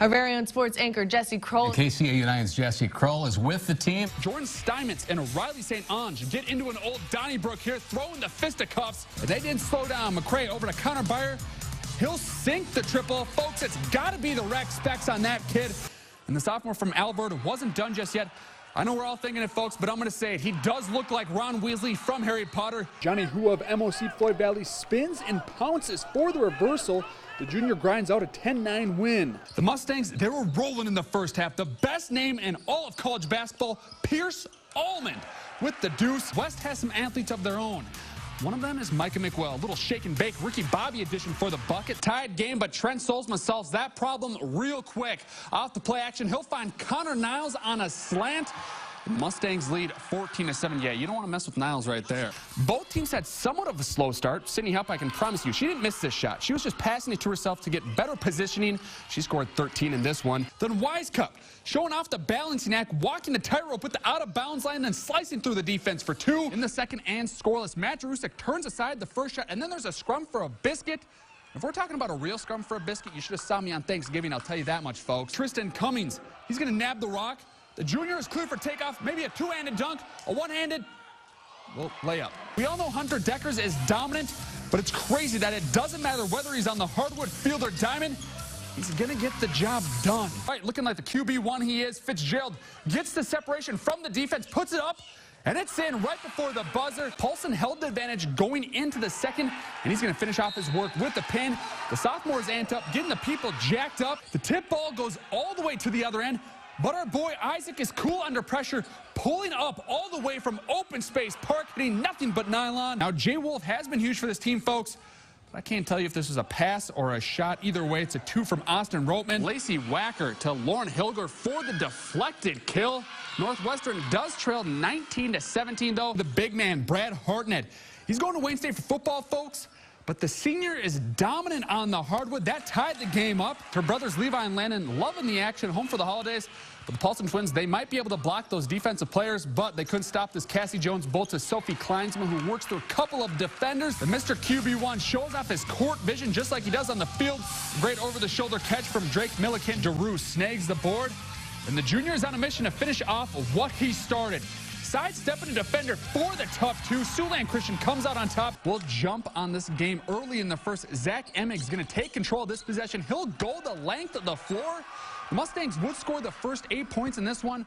Our very own sports anchor, Jesse Krull. KCA United's Jesse Krull is with the team. Jordan Steinmetz and Riley St. Ange get into an old Donnybrook here, throwing the fisticuffs. They didn't slow down. McCray over to Connor Byer. He'll sink the triple. Folks, it's got to be the rec specs on that kid. And the sophomore from Alberta wasn't done just yet. I know we're all thinking it, folks, but I'm going to say it. He does look like Ron Weasley from Harry Potter. Johnny Hu of MOC Floyd Valley spins and pounces for the reversal. The junior grinds out a 10-9 win. The Mustangs, they were rolling in the first half. The best name in all of college basketball, Pierce Almond with the deuce. West has some athletes of their own. One of them is Micah McWell, a little shake and bake Ricky Bobby edition for the bucket. Tied game, but Trent Solzman solves that problem real quick. Off the play action, he'll find Connor Niles on a slant. Mustangs lead 14-7. Yeah, you don't want to mess with Niles right there. Both teams had somewhat of a slow start. Sydney Hupp, I can promise you, she didn't miss this shot. She was just passing it to herself to get better positioning. She scored 13 in this one. Then Wisecup, showing off the balancing act, walking the tightrope with the out-of-bounds line, then slicing through the defense for two. In the second and scoreless, Matt Jarusik turns aside the first shot, and then there's a scrum for a biscuit. If we're talking about a real scrum for a biscuit, you should have saw me on Thanksgiving, I'll tell you that much, folks. Tristan Cummings, he's going to nab the rock. The junior is cleared for takeoff, maybe a two-handed dunk, a one-handed layup. We all know Hunter Deckers is dominant, but it's crazy that it doesn't matter whether he's on the hardwood field or diamond. He's going to get the job done. All right, looking like the QB1 he is, Fitzgerald gets the separation from the defense, puts it up, and it's in right before the buzzer. Paulson held the advantage going into the second, and he's going to finish off his work with the pin. The sophomore is amped up, getting the people jacked up. The tip ball goes all the way to the other end. But our boy Isaac is cool under pressure, pulling up all the way from open space park, hitting nothing but nylon. Now, Jay Wolf has been huge for this team, folks. But I can't tell you if this was a pass or a shot. Either way, it's a two from Austin Roteman. Lacey Wacker to Lauren Hilger for the deflected kill. Northwestern does trail 19-17, though. The big man, Brad Hartnett, he's going to Wayne State for football, folks. But the senior is dominant on the hardwood. That tied the game up. Her brothers Levi and Landon loving the action, home for the holidays. But the Paulson twins, they might be able to block those defensive players, but they couldn't stop this Cassie Jones bolt to Sophie Kleinsman, who works through a couple of defenders. The Mr. QB1 shows off his court vision just like he does on the field. Great over-the-shoulder catch from Drake Milliken. Giroux snags the board. And the junior is on a mission to finish off what he started. Sidestepping a defender for the tough two. Siouxland Christian comes out on top. We'll jump on this game early in the first. Zach Emmig's going to take control of this possession. He'll go the length of the floor. The Mustangs would score the first 8 points in this one.